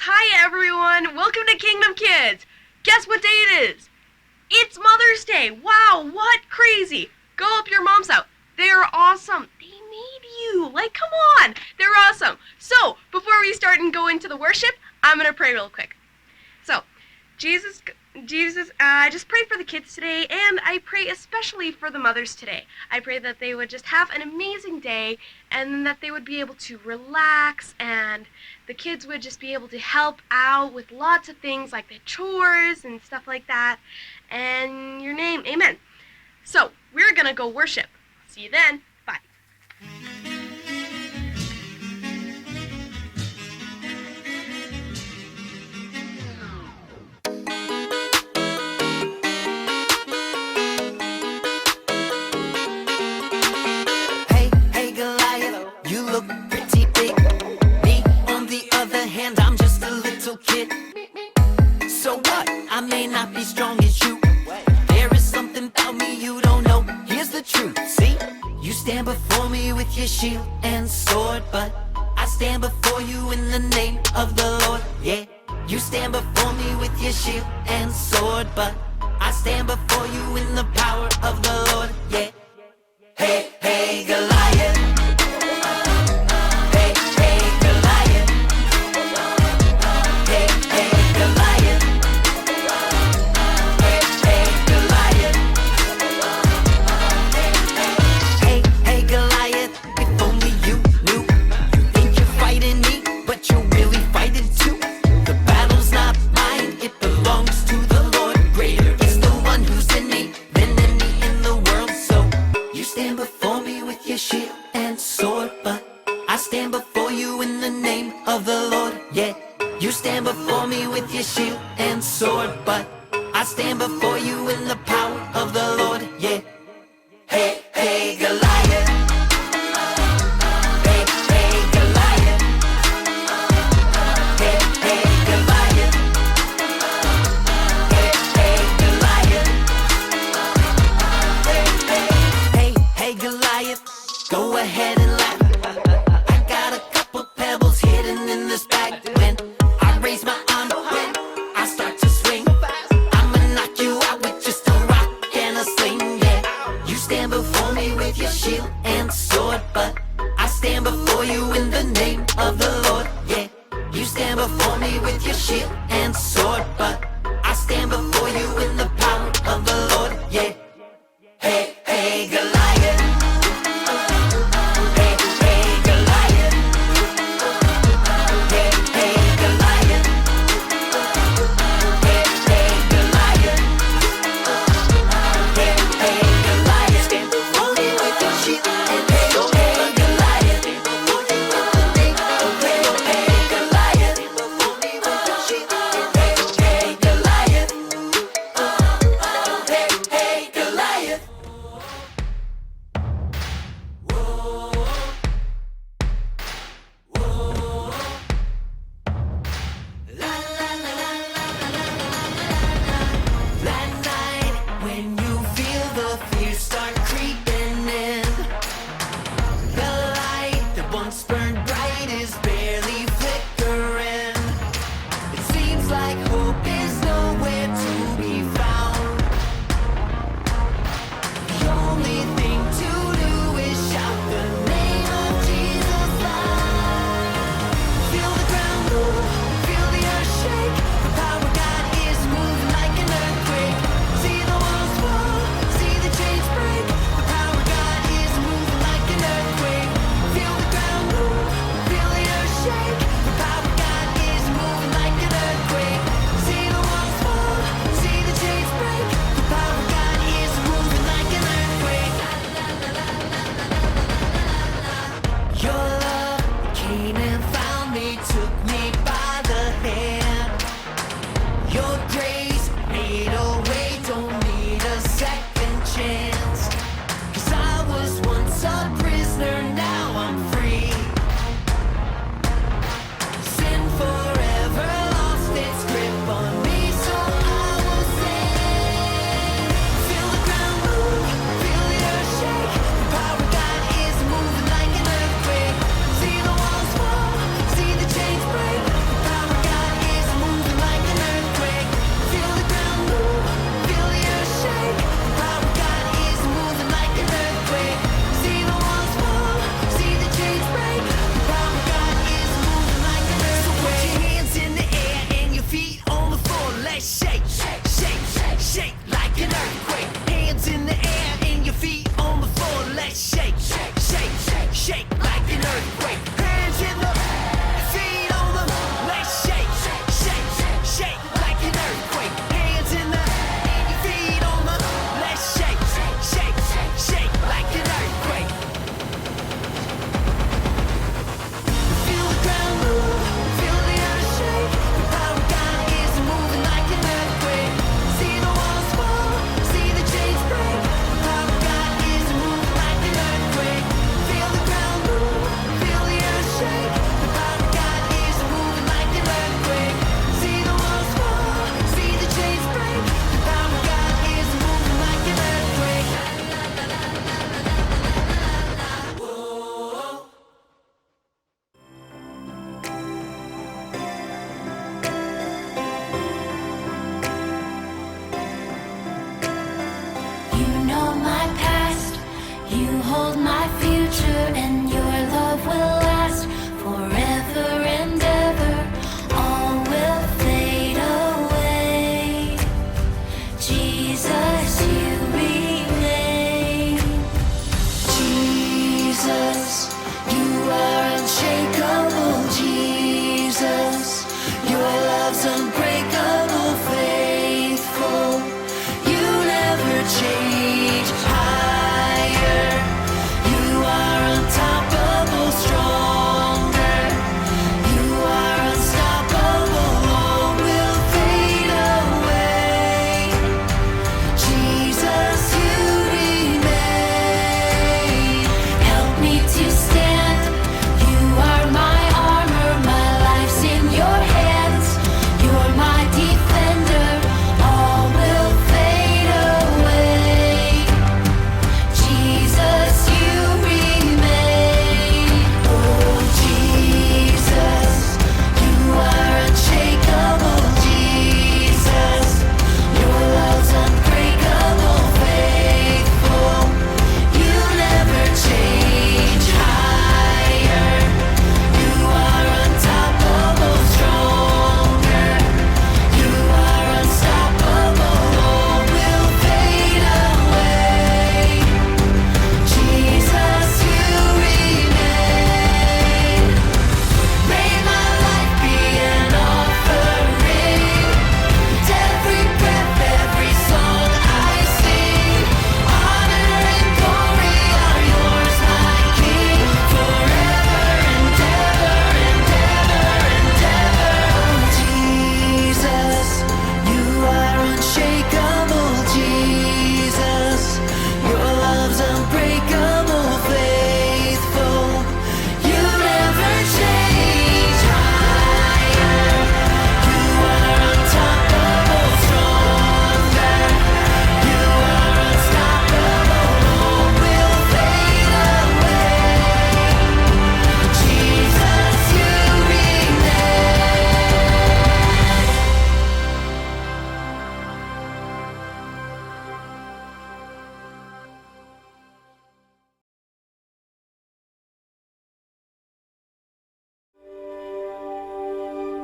Hi everyone! Welcome to Kingdom Kids! Guess what day it is? It's Mother's Day! Wow, what crazy! Go help your moms out. They're awesome. They need you. Like, come on! They're awesome. So, before we start and go into the worship, I'm going to pray real quick. So, Jesus, I just pray for the kids today, and I pray especially for the mothers today. I pray that they would just have an amazing day, and that they would be able to relax, and the kids would just be able to help out with lots of things like the chores and stuff like that. And your name, amen. So, we're gonna go worship. See you then. Bye. Hey Goliath, you look pretty big. Me, on the other hand, I'm just a little kid. So what? I may not be strong as you. There is something about me you don't know. Here's the truth, see? You stand before me with your shield and sword, but I stand before you in the name of the Lord, yeah. You stand before me with your shield and sword, but I stand before you in the power of the Lord, yeah. Hey Goliath. Hey Goliath. Hey Goliath. Hey Goliath. Hey Goliath, if only you knew. You think you're fighting me, but you're really fighting too. The battle's not mine, it belongs to the Lord. Greater is the one who's in me than any in the world. So you stand before me with your shield and sword, but I stand before you in the name of the Lord, yeah. You stand before me with your shield and sword, but I stand before you in the power of the Lord, yeah. Hey Goliath. Hey Goliath. Hey Goliath. Hey Goliath. Hey Goliath, go ahead and laugh. I got a couple pebbles hidden in this bag. When I raise my arm, when I start to swing, I'ma knock you out with just a rock and a sling, yeah.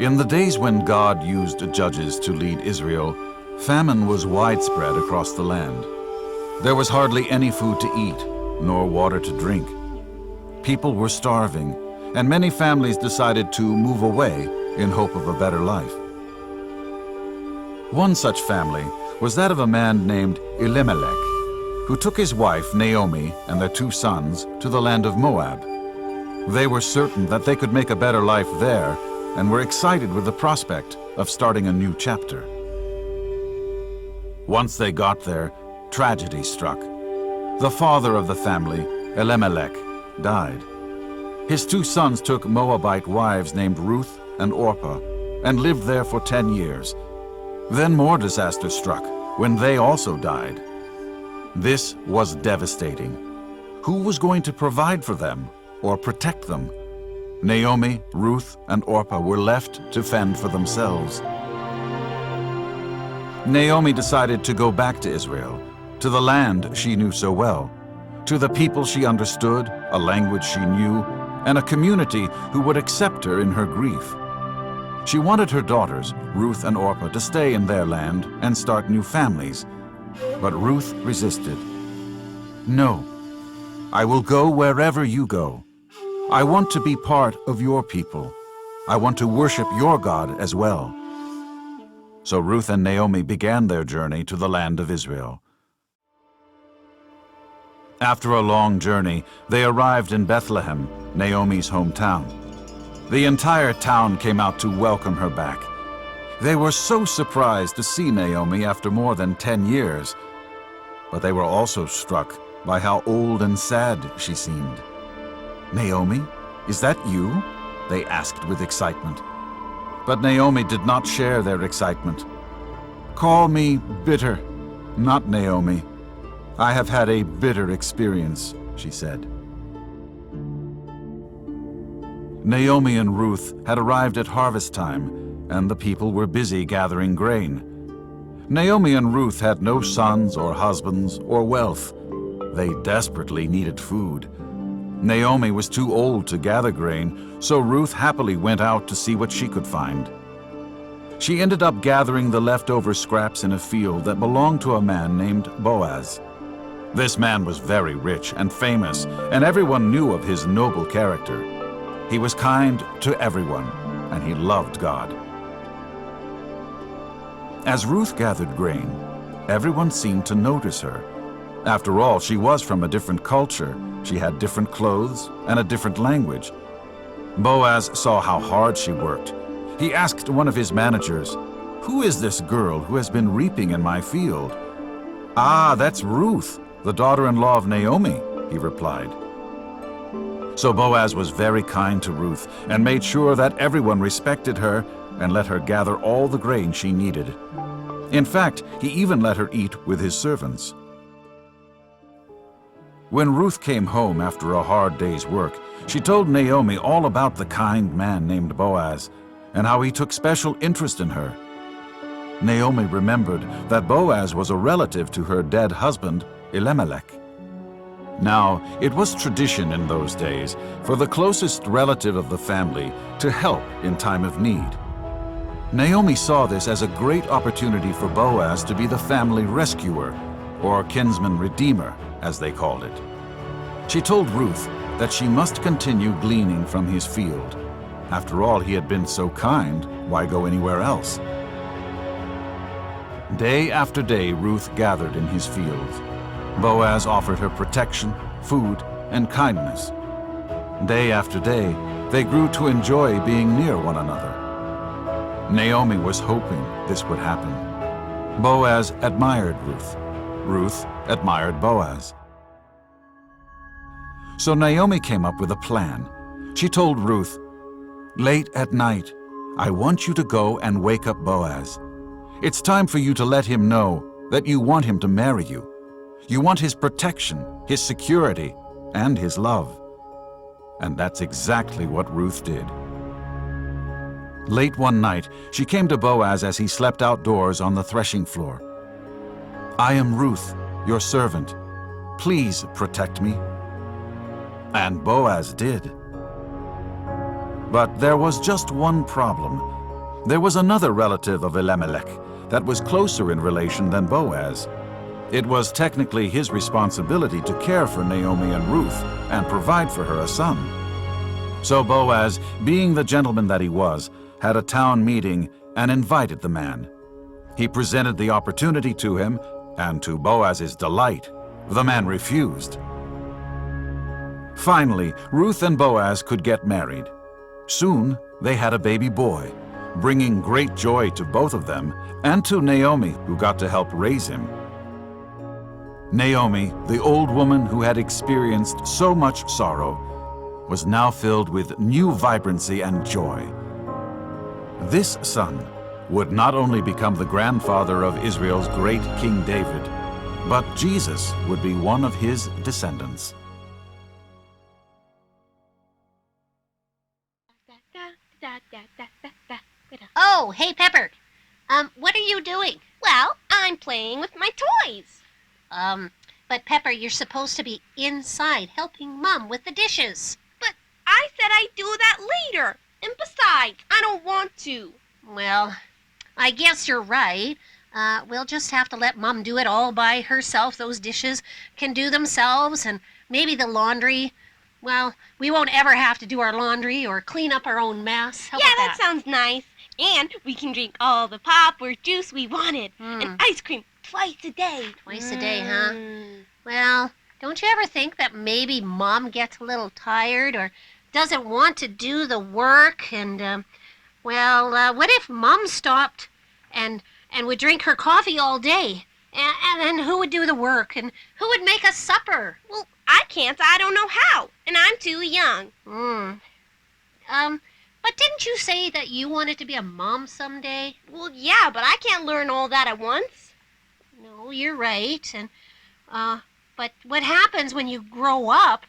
In the days when God used judges to lead Israel, famine was widespread across the land. There was hardly any food to eat, nor water to drink. People were starving, and many families decided to move away in hope of a better life. One such family was that of a man named Elimelech, who took his wife Naomi and their 2 sons to the land of Moab. They were certain that they could make a better life there and were excited with the prospect of starting a new chapter. Once they got there, tragedy struck. The father of the family, Elimelech, died. His 2 sons took Moabite wives named Ruth and Orpah and lived there for 10 years. Then more disaster struck when they also died. This was devastating. Who was going to provide for them or protect them? Naomi, Ruth, and Orpah were left to fend for themselves. Naomi decided to go back to Israel, to the land she knew so well, to the people she understood, a language she knew, and a community who would accept her in her grief. She wanted her daughters, Ruth and Orpah, to stay in their land and start new families. But Ruth resisted. "No, I will go wherever you go. I want to be part of your people. I want to worship your God as well." So Ruth and Naomi began their journey to the land of Israel. After a long journey, they arrived in Bethlehem, Naomi's hometown. The entire town came out to welcome her back. They were so surprised to see Naomi after more than 10 years, but they were also struck by how old and sad she seemed. "Naomi, is that you?" they asked with excitement. But Naomi did not share their excitement. "Call me bitter, not Naomi. I have had a bitter experience," she said. Naomi and Ruth had arrived at harvest time, and the people were busy gathering grain. Naomi and Ruth had no sons or husbands or wealth. They desperately needed food. Naomi was too old to gather grain, so Ruth happily went out to see what she could find. She ended up gathering the leftover scraps in a field that belonged to a man named Boaz. This man was very rich and famous, and everyone knew of his noble character. He was kind to everyone, and he loved God. As Ruth gathered grain, everyone seemed to notice her. After all, she was from a different culture. She had different clothes and a different language. Boaz saw how hard she worked. He asked one of his managers, "Who is this girl who has been reaping in my field?" "Ah, that's Ruth, the daughter-in-law of Naomi," he replied. So Boaz was very kind to Ruth and made sure that everyone respected her and let her gather all the grain she needed. In fact, he even let her eat with his servants. When Ruth came home after a hard day's work, she told Naomi all about the kind man named Boaz and how he took special interest in her. Naomi remembered that Boaz was a relative to her dead husband, Elimelech. Now, it was tradition in those days for the closest relative of the family to help in time of need. Naomi saw this as a great opportunity for Boaz to be the family rescuer, or kinsman redeemer, as they called it. She told Ruth that she must continue gleaning from his field. After all, he had been so kind, why go anywhere else? Day after day, Ruth gathered in his field. Boaz offered her protection, food, and kindness. Day after day, they grew to enjoy being near one another. Naomi was hoping this would happen. Boaz admired Ruth. Ruth admired Boaz. So Naomi came up with a plan. She told Ruth, "Late at night, I want you to go and wake up Boaz. It's time for you to let him know that you want him to marry you. You want his protection, his security, and his love." And that's exactly what Ruth did. Late one night, she came to Boaz as he slept outdoors on the threshing floor. "I am Ruth, your servant. Please protect me." And Boaz did. But there was just one problem. There was another relative of Elimelech that was closer in relation than Boaz. It was technically his responsibility to care for Naomi and Ruth and provide for her a son. So Boaz, being the gentleman that he was, had a town meeting and invited the man. He presented the opportunity to him, and to Boaz's delight, the man refused. Finally, Ruth and Boaz could get married. Soon, they had a baby boy, bringing great joy to both of them and to Naomi, who got to help raise him. Naomi, the old woman who had experienced so much sorrow, was now filled with new vibrancy and joy. This son would not only become the grandfather of Israel's great King David, but Jesus would be one of his descendants. Oh, hey, Pepper. What are you doing? Well, I'm playing with my toys. But Pepper, you're supposed to be inside helping Mom with the dishes. But I said I'd do that later. And besides, I don't want to. Well, I guess you're right. We'll just have to let Mom do it all by herself. Those dishes can do themselves, and maybe the laundry. Well, we won't ever have to do our laundry or clean up our own mess. How Yeah, about that sounds nice. And we can drink all the pop or juice we wanted. And ice cream twice a day. Twice a day, huh? Well, don't you ever think that maybe Mom gets a little tired or doesn't want to do the work? And, what if Mom stopped and would drink her coffee all day? And then who would do the work? And who would make us supper? Well, I can't. I don't know how. And I'm too young. But didn't you say that you wanted to be a mom someday? Well, yeah, but I can't learn all that at once. No, you're right. And, but what happens when you grow up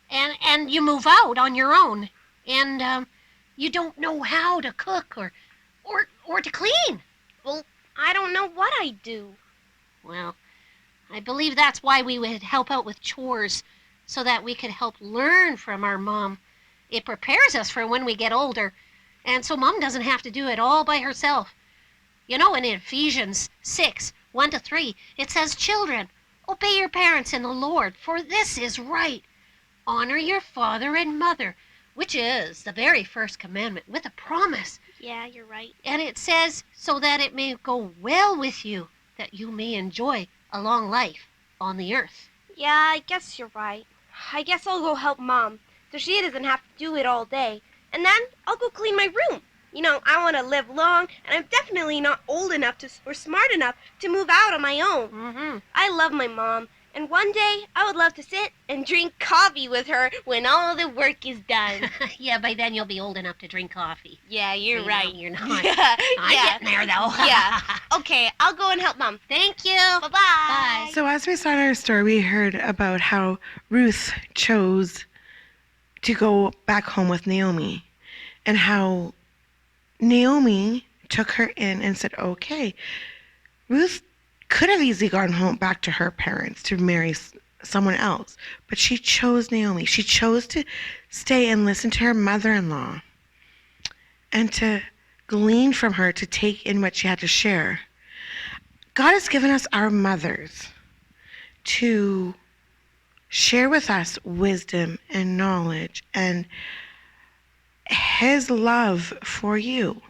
and you move out on your own and, you don't know how to cook or to clean? Well, I don't know what I'd do. Well, I believe that's why we would help out with chores, so that we could help learn from our mom. It prepares us for when we get older, and so Mom doesn't have to do it all by herself. You know, in Ephesians 6:1-3, it says, "Children, obey your parents in the Lord, for this is right. Honor your father and mother," which is the very first commandment with a promise. Yeah, you're right. And it says, "so that it may go well with you, that you may enjoy a long life on the earth." Yeah, I guess you're right. I guess I'll go help Mom, so she doesn't have to do it all day. And then I'll go clean my room. You know, I want to live long, and I'm definitely not old enough or smart enough to move out on my own. I love my mom, and one day I would love to sit and drink coffee with her when all the work is done. Yeah, by then you'll be old enough to drink coffee. Yeah, you're right. You're not. Yeah. I'm getting there, though. Yeah. Okay, I'll go and help Mom. Thank you. Bye-bye. Bye. So as we saw in our story, we heard about how Ruth chose to go back home with Naomi, and how Naomi took her in and said, okay. Ruth could have easily gone home back to her parents to marry someone else, but she chose Naomi. She chose to stay and listen to her mother-in-law and to glean from her, to take in what she had to share. God has given us our mothers to share with us wisdom and knowledge and His love for you.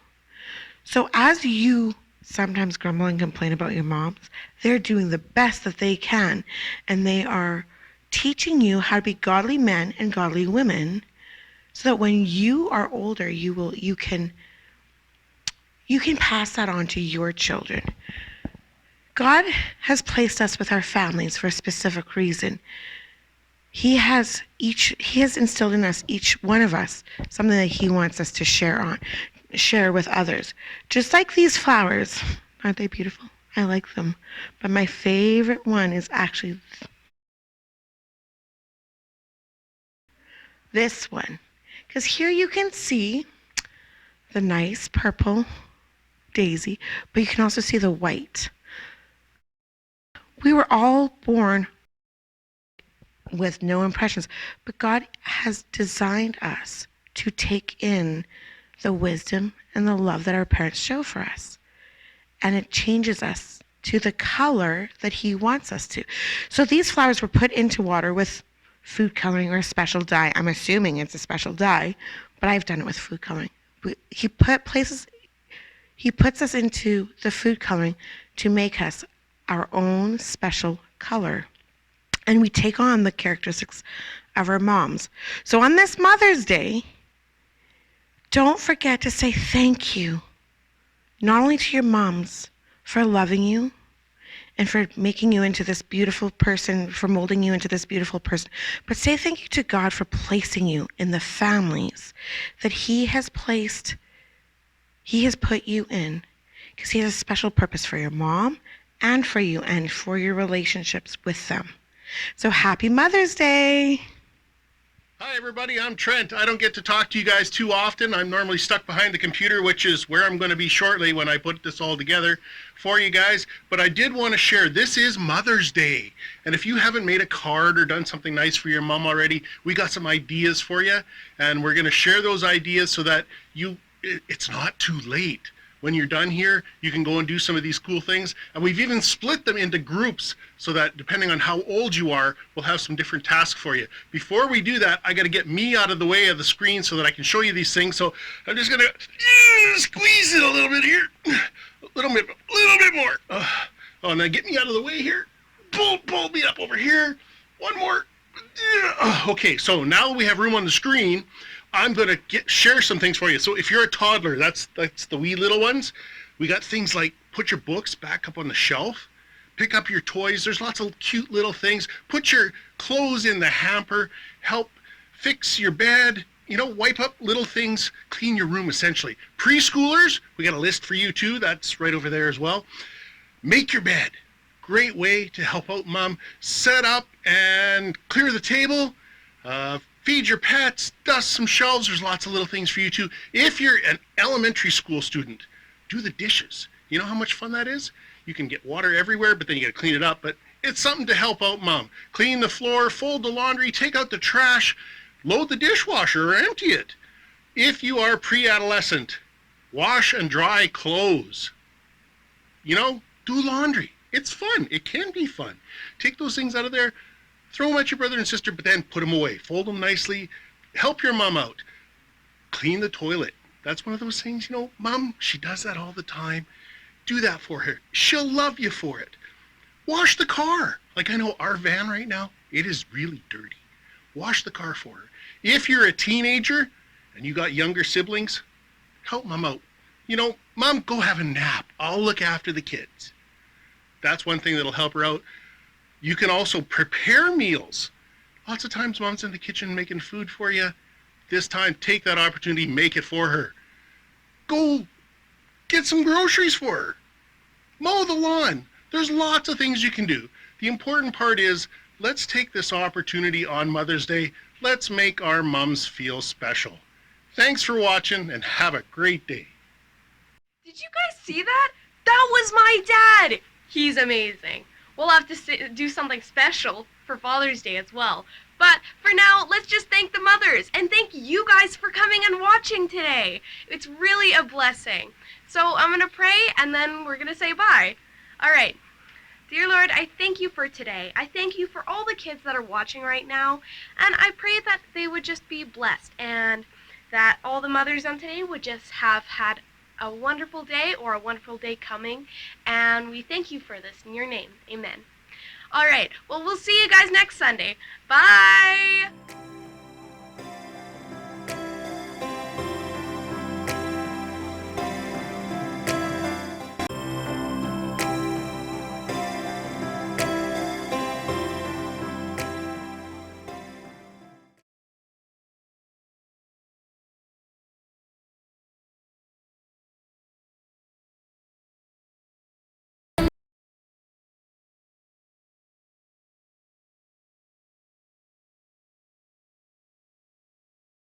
So as you sometimes grumble and complain about your moms, they're doing the best that they can, and they are teaching you how to be godly men and godly women, so that when you are older, you can pass that on to your children. God has placed us with our families for a specific reason. He has instilled in us, each one of us, something that He wants us to share with others. Just like these flowers. Aren't they beautiful? I like them. But my favorite one is actually this one. Because here you can see the nice purple daisy, but you can also see the white. We were all born with no impressions, but God has designed us to take in the wisdom and the love that our parents show for us. And it changes us to the color that he wants us to. So these flowers were put into water with food coloring or a special dye. I'm assuming it's a special dye, but I've done it with food coloring. He puts us into the food coloring to make us our own special color. And we take on the characteristics of our moms. So on this Mother's Day, don't forget to say thank you, not only to your moms for loving you and for making you into this beautiful person, for molding you into this beautiful person, but say thank you to God for placing you in the families that He has put you in, because He has a special purpose for your mom and for you and for your relationships with them. So happy Mother's Day. Hi everybody, I'm Trent. I don't get to talk to you guys too often. I'm normally stuck behind the computer, which is where I'm going to be shortly when I put this all together for you guys. But I did want to share, this is Mother's Day. And if you haven't made a card or done something nice for your mom already, we got some ideas for you. And we're going to share those ideas so that it's not too late. When you're done here, you can go and do some of these cool things. And we've even split them into groups so that depending on how old you are, we'll have some different tasks for you. Before we do that, I got to get me out of the way of the screen so that I can show you these things. So I'm just going to squeeze it a little bit here. A little bit more. Oh, now get me out of the way here. Pull me up over here. One more. Okay, so now we have room on the screen. I'm going to share some things for you. So if you're a toddler, that's the wee little ones. We got things like put your books back up on the shelf, pick up your toys. There's lots of cute little things. Put your clothes in the hamper, help fix your bed, wipe up little things, clean your room essentially. Preschoolers, we got a list for you too. That's right over there as well. Make your bed. Great way to help out mom. Set up and clear the table. Feed your pets, dust some shelves. There's lots of little things for you too. If you're an elementary school student, do the dishes. You know how much fun that is? You can get water everywhere, but then you got to clean it up. But it's something to help out mom. Clean the floor, fold the laundry, take out the trash, load the dishwasher or empty it. If you are pre-adolescent, wash and dry clothes. Do laundry. It's fun. It can be fun. Take those things out of there. Throw them at your brother and sister, but then put them away. Fold them nicely. Help your mom out. Clean the toilet. That's one of those things, mom, she does that all the time. Do that for her. She'll love you for it. Wash the car. Like I know our van right now, it is really dirty. Wash the car for her. If you're a teenager and you got younger siblings, help mom out. Mom, go have a nap. I'll look after the kids. That's one thing that'll help her out. You can also prepare meals. Lots of times mom's in the kitchen making food for you. This time, take that opportunity, make it for her. Go get some groceries for her. Mow the lawn. There's lots of things you can do. The important part is, let's take this opportunity on Mother's Day. Let's make our moms feel special. Thanks for watching and have a great day. Did you guys see that? That was my dad. He's amazing. We'll have to do something special for Father's Day as well. But for now, let's just thank the mothers. And thank you guys for coming and watching today. It's really a blessing. So I'm going to pray and then we're going to say bye. All right. Dear Lord, I thank you for today. I thank you for all the kids that are watching right now. And I pray that they would just be blessed and that all the mothers on today would just have had a wonderful day or a wonderful day coming, and we thank you for this in your name. Amen. All right, well, we'll see you guys next Sunday. Bye!